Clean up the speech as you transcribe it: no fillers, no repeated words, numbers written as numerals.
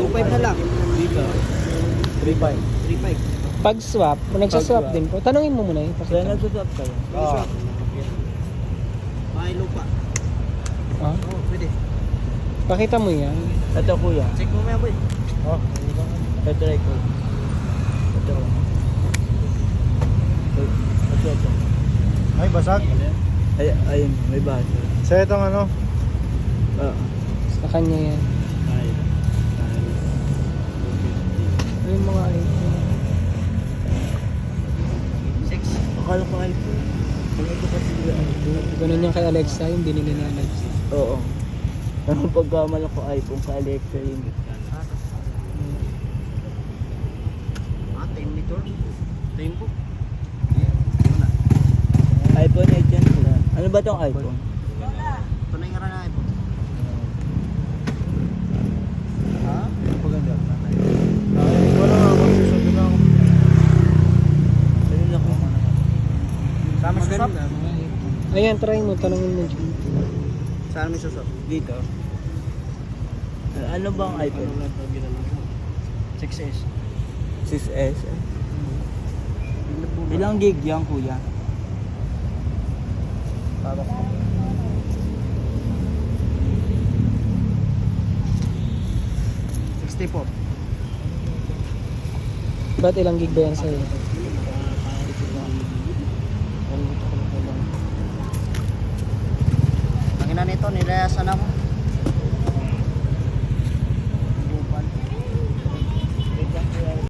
2.5 na lang. Dito. 3.5. 3.5. Pag swap, nagsaswap Pag-swap. din po. Tanungin mo muna yun. Kaya nagsusap kayo. Oo. May lupa. Ah, Oo, pwede. pakita mo yan. Ito kuya. Check mo maya boy. Oh. Ito ko. Ito. Ito. Ay, basag. Ay, ayun, may basa. Sa itong ano? Oo. Sa kanya yan. Ano yung mga iPhone? 6. Akala ko iPhone. Kung ito kasi Ganun yung kay Alexa, yung binili ni Alexa. Oo. Pero pagkamal ko iPhone, ka Alexa yun. 10 meter. Tempo. iPhone 8 yan sila. Ano ba tong iPhone? Ito na yung nga na iPhone. Ha? Paganda. Wala nga ako. Sabi na ako. Ano na ko? Sama sa shop. Maganda, mga iPhone. Ayan, try mo, tanungin mo dyan. Saan may susop? Dito. Ano bang iPhone? 6S. 6S. Ilang gig yan kuya? Tawag ko. 64. Ba't ilang gig ba yan sa'yo?